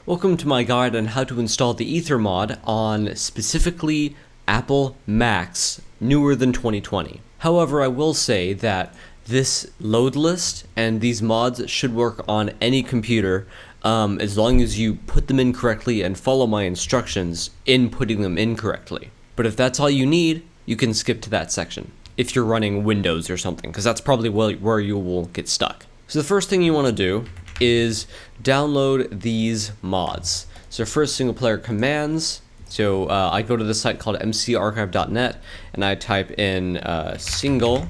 Welcome to my guide on how to install the Aether mod on specifically Apple Macs newer than 2020. However, I will say that this load list and these mods should work on any computer as long as you put them in correctly and follow my instructions in putting them in correctly. But if that's all you need, you can skip to that section if you're running Windows or something, because that's probably where you will get stuck. So the first thing you want to do is download these mods. So first, single player commands. So I go to the site called mcarchive.net and I type in single,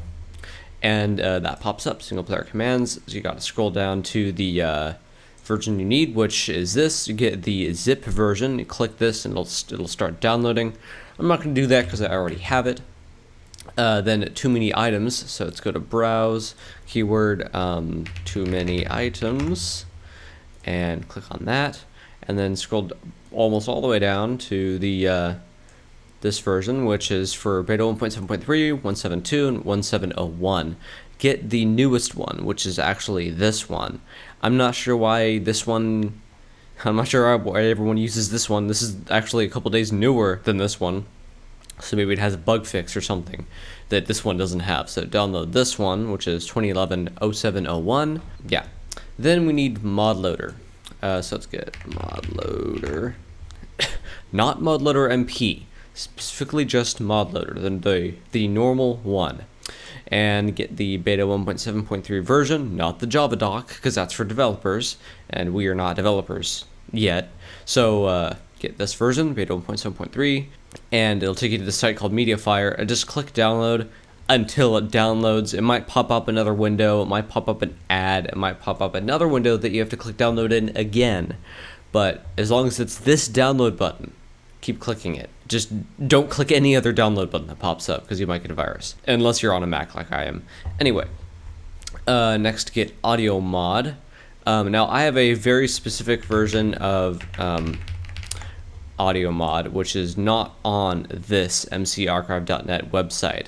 and that pops up, single player commands. So you got to scroll down to the version you need, which is this. You get the zip version, you click this and it'll start downloading. I'm not going to do that because I already have it. Then too many items, so let's go to browse, keyword too many items, and click on that, and then scroll almost all the way down to the this version, which is for beta 1.7.3, 1.7.2, and 1.7.01. Get the newest one, which is actually this one. I'm not sure why everyone uses this one. This is actually a couple days newer than this one. So maybe it has a bug fix or something that this one doesn't have. So download this one, which is 2011-0701. Yeah. Then we need mod loader. So let's get mod loader. Not mod loader MP. Specifically just mod loader, the normal one. And get the beta 1.7.3 version, not the Java doc, because that's for developers, and we are not developers yet. So get this version, beta 1.7.3, and it'll take you to the site called Mediafire, and just click download until it downloads. It might pop up another window, it might pop up an ad, it might pop up another window that you have to click download in again. But as long as it's this download button, keep clicking it. Just don't click any other download button that pops up, because you might get a virus, unless you're on a Mac like I am. Anyway, next, get audio mod. Now I have a very specific version of audio mod, which is not on this mcarchive.net website.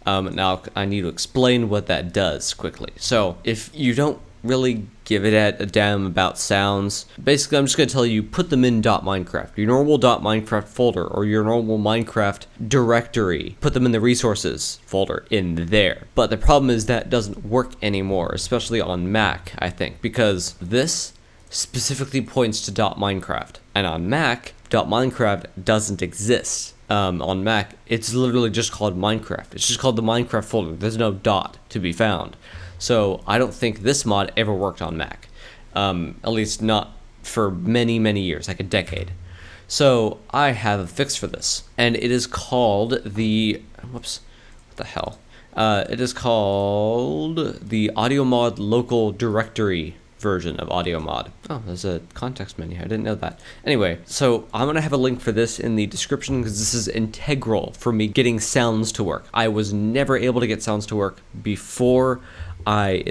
Now I need to explain what that does quickly. So if you don't really give it a damn about sounds, basically I'm just going to tell you, put them in .minecraft, your normal .minecraft folder, or your normal Minecraft directory. Put them in the resources folder in there. But the problem is that doesn't work anymore, especially on Mac, I think, because this specifically points to .minecraft, and on Mac, .minecraft doesn't exist. On Mac, it's literally just called Minecraft. It's just called the Minecraft folder. There's no dot to be found. So I don't think this mod ever worked on Mac. At least not for many, many years, like a decade. So I have a fix for this, and it is called the, whoops, what the hell? It is called the Audio Mod Local Directory version of audio mod. Oh, there's a context menu. I didn't know that. Anyway, so I'm gonna have a link for this in the description, because this is integral for me getting sounds to work. I was never able to get sounds to work before I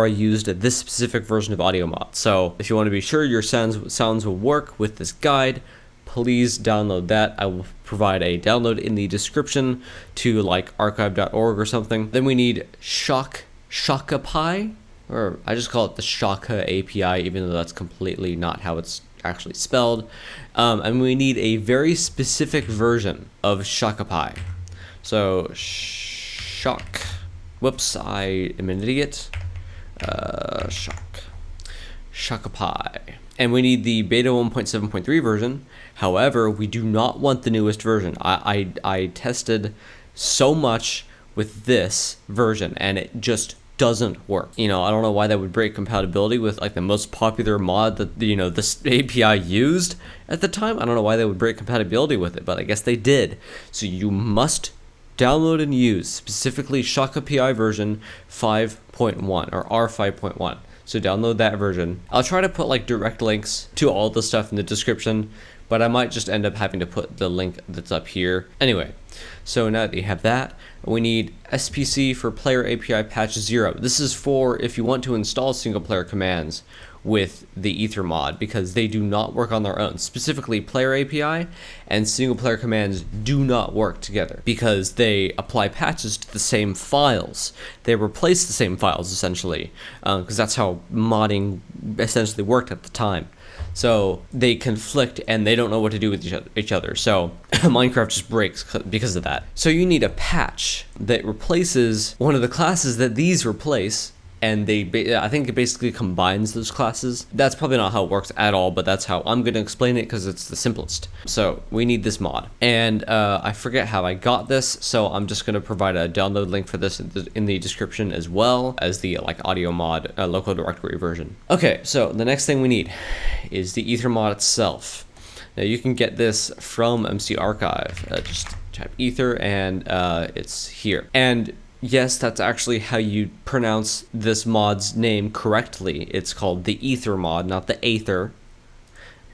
used this specific version of audio mod. So if you want to be sure your sounds will work with this guide, please download that. I will provide a download in the description to like archive.org or something. Then we need HDPI, or I just call it the Shaka API, even though that's completely not how it's actually spelled. And we need a very specific version of HDPI. So shock. Whoops, I am an idiot. HDPI. And we need the beta 1.7.3 version. However, we do not want the newest version. I tested so much with this version, and it just doesn't work. I don't know why that would break compatibility with like the most popular mod that this API used at the time. I don't know why they would break compatibility with it, but I guess they did. So you must download and use specifically HDPI version 5.1 or R5.1. So download that version. I'll try to put like direct links to all the stuff in the description, but I might just end up having to put the link that's up here. Anyway, so now that you have that, we need SPC for player API patch 0. This is for if you want to install single player commands with the Aether mod, because they do not work on their own. Specifically, player API and single player commands do not work together because they apply patches to the same files. They replace the same files essentially, because that's how modding essentially worked at the time. So they conflict and they don't know what to do with each other. So Minecraft just breaks because of that. So you need a patch that replaces one of the classes that these replace, and I think it basically combines those classes. That's probably not how it works at all, but that's how I'm going to explain it because it's the simplest. So we need this mod, and I forget how I got this, so I'm just going to provide a download link for this in the description, as well as the audio mod local directory version. Okay, so the next thing we need is the Aether mod itself. Now you can get this from MC Archive. Just type Aether and it's here. And yes, that's actually how you pronounce this mod's name correctly. It's called the Aether mod, not the Aether.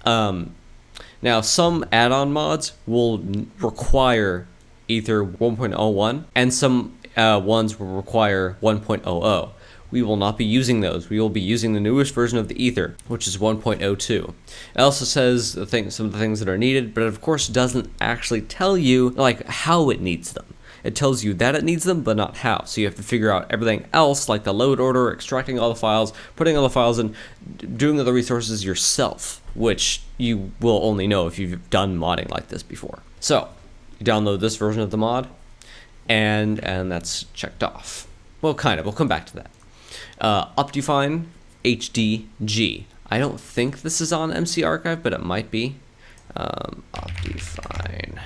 Now, some add-on mods will require Aether 1.01, and some ones will require 1.00. We will not be using those. We will be using the newest version of the Aether, which is 1.02. It also says some of the things that are needed, but it of course doesn't actually tell you like how it needs them. It tells you that it needs them, but not how. So you have to figure out everything else, like the load order, extracting all the files, putting all the files in, doing all the resources yourself, which you will only know if you've done modding like this before. So you download this version of the mod, and that's checked off. Well, kind of. We'll come back to that. Optifine HDG. I don't think this is on MC Archive, but it might be. Optifine.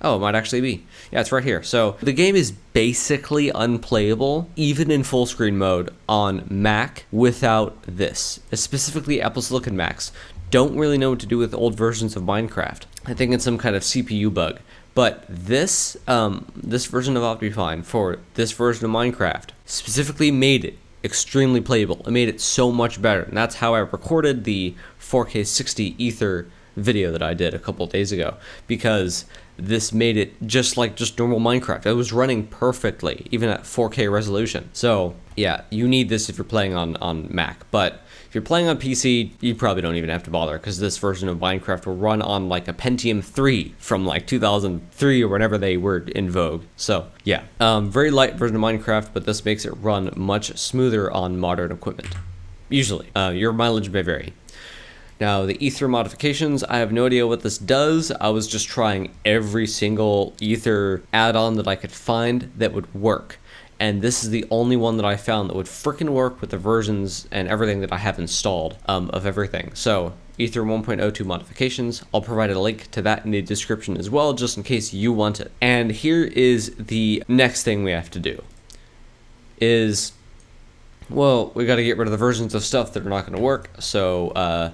Oh, it might actually be. Yeah, it's right here. So the game is basically unplayable, even in full screen mode on Mac without this. Specifically, Apple Silicon Macs don't really know what to do with old versions of Minecraft. I think it's some kind of CPU bug. But this version of Optifine for this version of Minecraft specifically made it extremely playable. It made it so much better. And that's how I recorded the 4K 60 Aether video that I did a couple days ago, because this made it just like normal Minecraft. It was running perfectly, even at 4K resolution. So yeah, you need this if you're playing on Mac, but if you're playing on PC, you probably don't even have to bother, because this version of Minecraft will run on like a Pentium 3 from like 2003 or whenever they were in vogue. So yeah, very light version of Minecraft, but this makes it run much smoother on modern equipment. Usually, your mileage may vary. Now, the Aether modifications, I have no idea what this does. I was just trying every single Aether add-on that I could find that would work. And this is the only one that I found that would frickin' work with the versions and everything that I have installed of everything. So, Aether 1.02 modifications, I'll provide a link to that in the description as well, just in case you want it. And here is the next thing we have to do. Well, we gotta get rid of the versions of stuff that are not gonna work, so,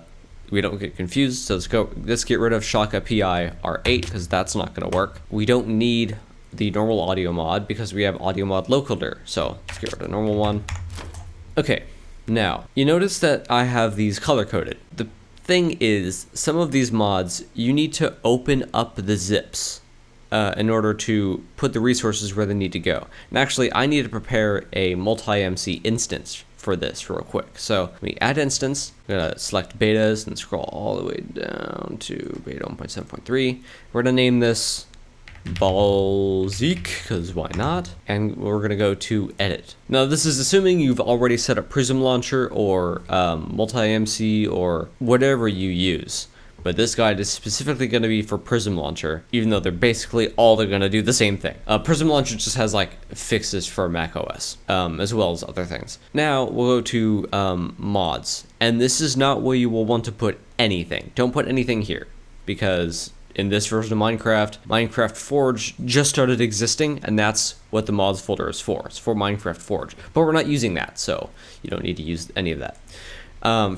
we don't get confused. So let's get rid of HDPI R8, because that's not going to work. We don't need the normal audio mod because we have audio mod localer. So let's get rid of the normal one. Okay, now you notice that I have these color coded. The thing is, some of these mods, you need to open up the zips in order to put the resources where they need to go. And actually, I need to prepare a multi-MC instance for this real quick. So we add instance, we're gonna select betas and scroll all the way down to beta 1.7.3. We're gonna name this Balzik, because why not? And we're gonna go to edit. Now this is assuming you've already set up Prism Launcher or multi-MC or whatever you use. But this guide is specifically going to be for Prism Launcher, even though they're going to do the same thing. Prism Launcher just has like fixes for Mac OS, as well as other things. Now we'll go to mods, and this is not where you will want to put anything. Don't put anything here, because in this version of Minecraft Forge just started existing, and that's what the mods folder is for. It's for Minecraft Forge, but we're not using that, so you don't need to use any of that.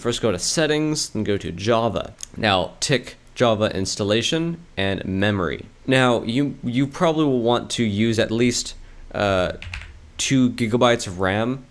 First go to settings, then go to Java. Now tick Java installation and memory. Now you probably will want to use at least 2 gigabytes of RAM.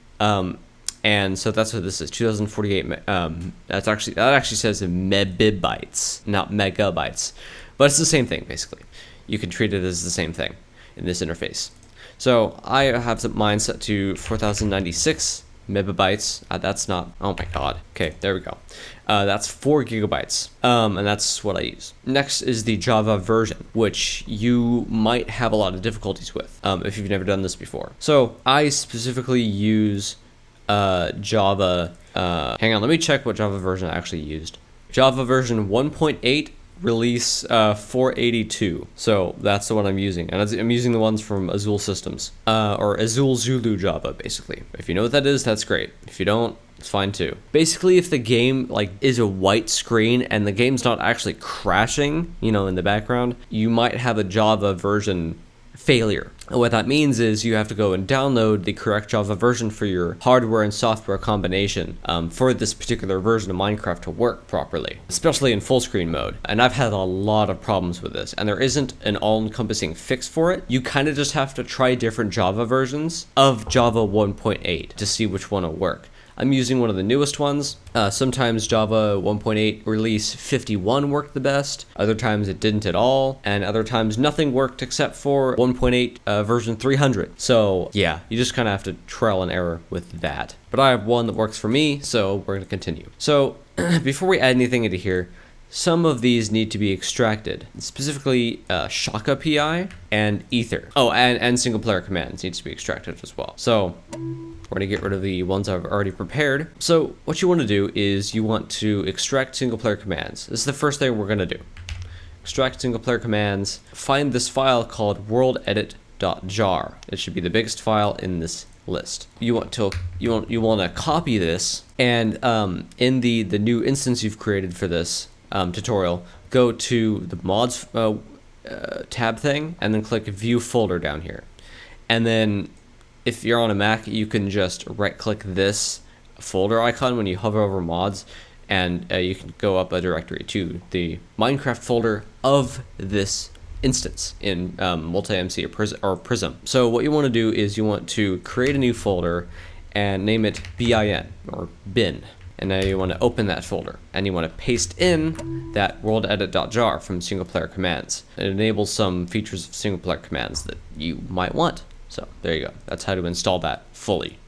And so that's what this is, 2048. That actually says megabytes, not megabytes, but it's the same thing basically. You can treat it as the same thing in this interface. So I have mine set to 4096 megabytes. That's not, oh my god. Okay, there we go. That's 4 gigabytes, and that's what I use. Next is the Java version, which you might have a lot of difficulties with if you've never done this before. So I specifically use Java Hang on, let me check what Java version I actually used. Java version 1.8 release 482. So that's the one I'm using, and I'm using the ones from Azul Systems, or Azul Zulu Java, basically. If you know what that is, that's great. If you don't, it's fine too. Basically, if the game like is a white screen and the game's not actually crashing, you know, in the background, you might have a Java version failure. And what that means is you have to go and download the correct Java version for your hardware and software combination for this particular version of Minecraft to work properly, especially in full screen mode. And I've had a lot of problems with this, and there isn't an all-encompassing fix for it. You kind of just have to try different Java versions of Java 1.8 to see which one will work. I'm using one of the newest ones. Sometimes Java 1.8 release 51 worked the best, other times it didn't at all, and other times nothing worked except for 1.8 version 300. So yeah, you just kind of have to trial and error with that. But I have one that works for me, so we're going to continue. So before we add anything into here, some of these need to be extracted, specifically HDPI and Aether. Oh, and single player commands needs to be extracted as well. So we're gonna get rid of the ones I've already prepared. So what you want to do is you want to extract single player commands. This is the first thing we're gonna do. Extract single player commands. Find this file called worldedit.jar. It should be the biggest file in this list. You want to copy this, and in the new instance you've created for this tutorial, go to the mods tab thing, and then click view folder down here. And then if you're on a Mac, you can just right click this folder icon when you hover over mods, and you can go up a directory to the Minecraft folder of this instance in multi-MC or Prism. So what you want to do is you want to create a new folder and name it bin or bin. And now you want to open that folder, and you want to paste in that worldedit.jar from single player commands. It enables some features of single player commands that you might want. So there you go. That's how to install that fully.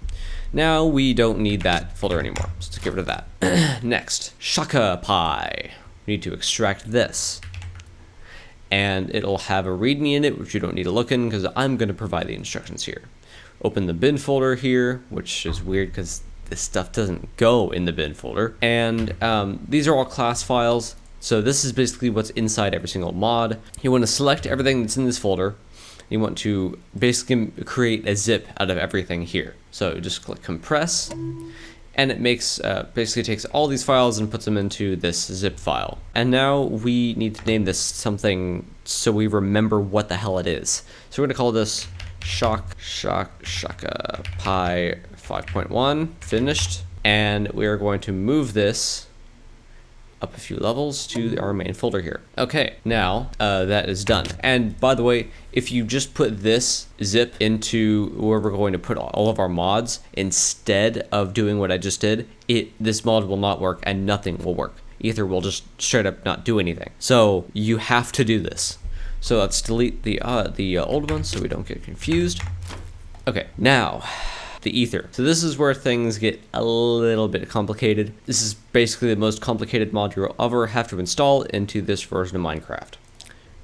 Now we don't need that folder anymore, so let's get rid of that. Next, HDPI. We need to extract this, and it'll have a README in it, which you don't need to look in because I'm going to provide the instructions here. Open the bin folder here, which is weird because this stuff doesn't go in the bin folder. And these are all class files. So this is basically what's inside every single mod. You want to select everything that's in this folder. You want to basically create a zip out of everything here. So just click compress, and it makes basically takes all these files and puts them into this zip file. And now we need to name this something so we remember what the hell it is. So we're going to call this HDPI 5.1 finished, and we are going to move this up a few levels to our main folder here. Okay, now that is done. And by the way, if you just put this zip into where we're going to put all of our mods instead of doing what I just did, this mod will not work and nothing will work. Aether will just straight up not do anything. So you have to do this. So let's delete the old one so we don't get confused. Okay, now the Aether. So this is where things get a little bit complicated. This is basically the most complicated mod you'll ever have to install into this version of Minecraft.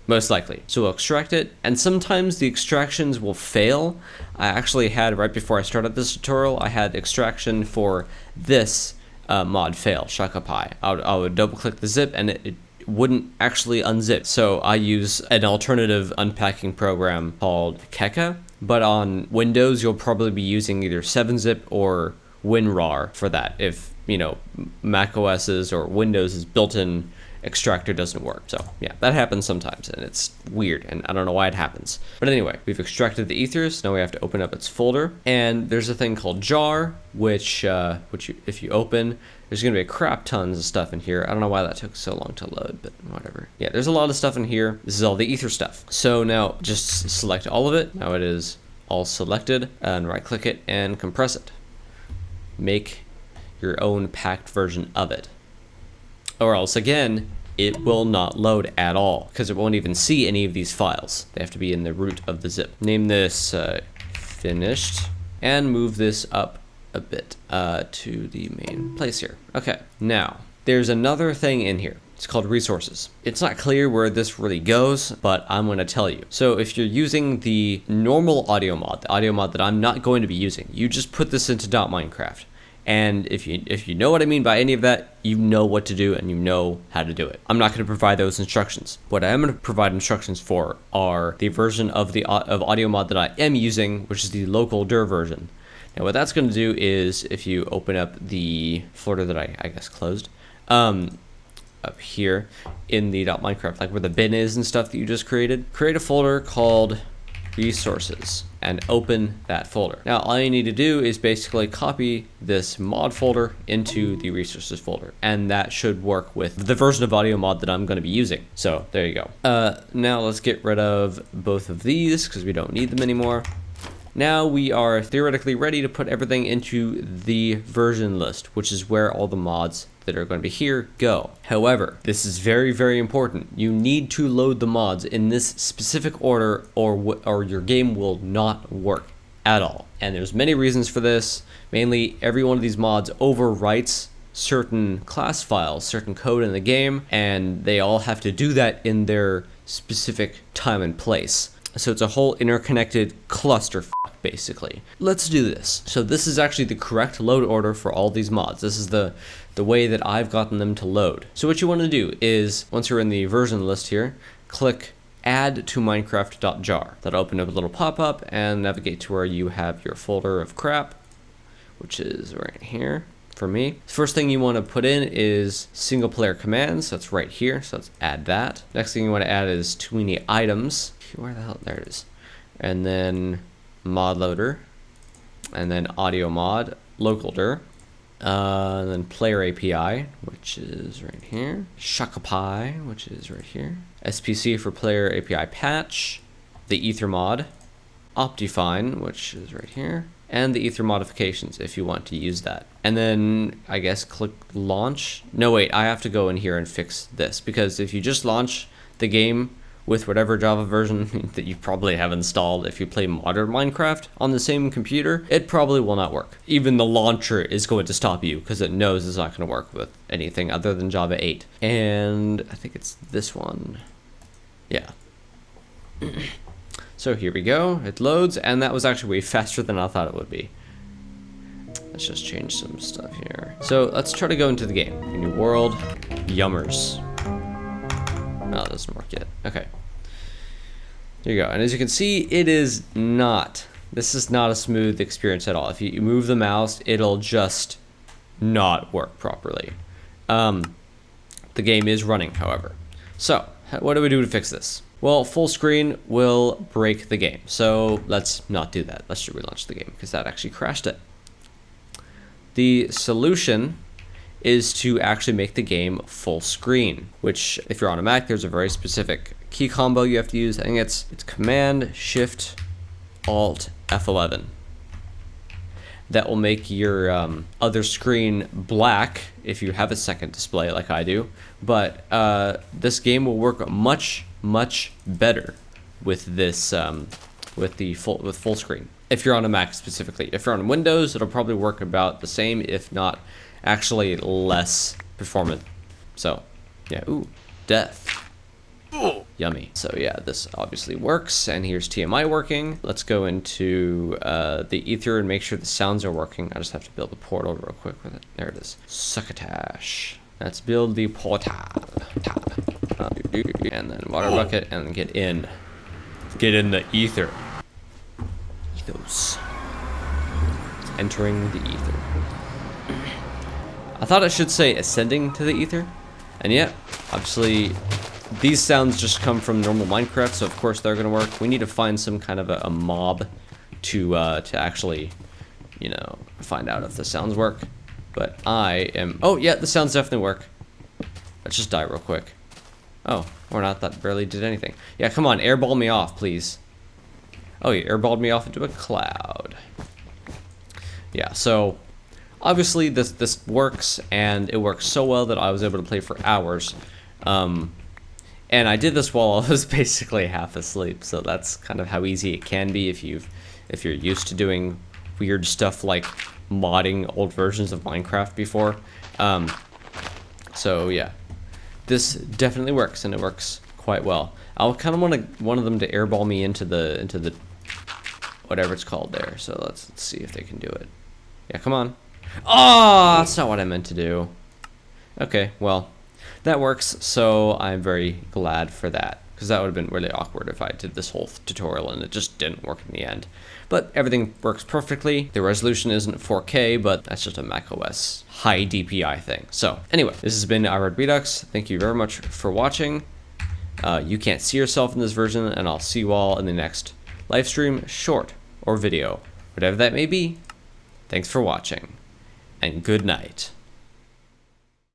Most likely. So we'll extract it, and sometimes the extractions will fail. I actually had, right before I started this tutorial, I had extraction for this mod fail, HDPI. I would double click the zip and it wouldn't actually unzip. So I use an alternative unpacking program called Keka. But on Windows, you'll probably be using either 7-zip or WinRAR for that. If, you know, Mac OS's or Windows's built-in extractor doesn't work. So yeah, that happens sometimes, and it's weird, and I don't know why it happens. But anyway, we've extracted the ethers. Now we have to open up its folder, and there's a thing called jar, which if you open, there's gonna be a crap tons of stuff in here. I don't know why that took so long to load, but whatever. Yeah, there's a lot of stuff in here. This is all the ether stuff. So now just select all of it. Now it is all selected, and right click it and compress it. Make your own packed version of it. Or else again, it will not load at all because it won't even see any of these files. They have to be in the root of the zip. Name this finished and move this up a bit to the main place here. Okay, now there's another thing in here. It's called resources. It's not clear where this really goes, but I'm going to tell you. So if you're using the normal audio mod, the audio mod that I'm not going to be using, you just put this into .minecraft. And if you know what I mean by any of that, you know what to do and you know how to do it. I'm not going to provide those instructions. What I am going to provide instructions for are the version of audio mod that I am using, which is the local dir version. Now what that's going to do is, if you open up the folder that I guess closed, up here in the .minecraft, like where the bin is and stuff that you just created, create a folder called resources and open that folder. Now all you need to do is basically copy this mod folder into the resources folder, and that should work with the version of audio mod that I'm going to be using. So there you go. Now let's get rid of both of these because we don't need them anymore. Now we are theoretically ready to put everything into the version list, which is where all the mods that are going to be here go. However, this is very, very important. You need to load the mods in this specific order or your game will not work at all. And there's many reasons for this. Mainly, every one of these mods overwrites certain class files, certain code in the game, and they all have to do that in their specific time and place. So it's a whole interconnected cluster basically. Let's do this. So this is actually the correct load order for all these mods. This is the way that I've gotten them to load. So what you want to do is, once you're in the version list here, click add to minecraft.jar. That'll open up a little pop-up and navigate to where you have your folder of crap, which is right here for me. First thing you want to put in is single player commands. That's right here. So let's add that. Next thing you want to add is too many items. Where the hell? There it is. And then mod loader, and then audio mod, local dir, and then player API, which is right here, HDPI, which is right here, SPC for player API patch, the Aether mod, Optifine, which is right here, and the Aether modifications if you want to use that. And then I guess click launch. No, wait, I have to go in here and fix this, because if you just launch the game with whatever Java version that you probably have installed, if you play modern Minecraft on the same computer, it probably will not work. Even the launcher is going to stop you because it knows it's not going to work with anything other than Java 8. And I think it's this one. Yeah. So here we go. It loads, and that was actually way faster than I thought it would be. Let's just change some stuff here. So let's try to go into the game. New world, yummers. No, it doesn't work yet. Okay. Here you go. And as you can see, this is not a smooth experience at all. If you move the mouse, it'll just not work properly. The game is running, however. So, what do we do to fix this? Well, full screen will break the game. So, let's not do that. Let's just relaunch the game because that actually crashed it. The solution is to actually make the game full screen, which if you're on a Mac, there's a very specific key combo you have to use. I think it's Command Shift Alt F11. That will make your other screen black if you have a second display like I do, but this game will work much better with this with full screen if you're on a Mac specifically. If you're on Windows, it'll probably work about the same, if not actually less performant. So yeah, ooh, death. Ooh. Yummy. So yeah, this obviously works, and here's TMI working. Let's go into the Aether and make sure the sounds are working. I just have to build a portal real quick with it. There it is. Succotash. Let's build the portal. And then water bucket, and then get in. Get in the Aether. Ethos. Entering the Aether. I thought it should say ascending to the Aether, and yet, obviously, these sounds just come from normal Minecraft, so of course they're gonna work. We need to find some kind of a mob to actually, you know, find out if the sounds work. But oh yeah, the sounds definitely work. Let's just die real quick. Oh, or not, that barely did anything. Yeah, come on, airball me off, please. Oh, you airballed me off into a cloud. Yeah, so obviously this works, and it works so well that I was able to play for hours. And I did this while I was basically half asleep, so that's kind of how easy it can be if you're used to doing weird stuff like modding old versions of Minecraft before. So yeah, this definitely works, and it works quite well. I'll kind of want one of them to airball me into the whatever it's called there. So let's see if they can do it. Yeah, come on. Oh, that's not what I meant to do. Okay, well, that works, so I'm very glad for that, because that would have been really awkward if I did this whole tutorial and it just didn't work in the end. But everything works perfectly. The resolution isn't 4K, but that's just a macOS high DPI thing. So anyway, this has been iRed Redux. Thank you very much for watching. You can't see yourself in this version, and I'll see you all in the next live stream, short, or video, whatever that may be. Thanks for watching, and good night.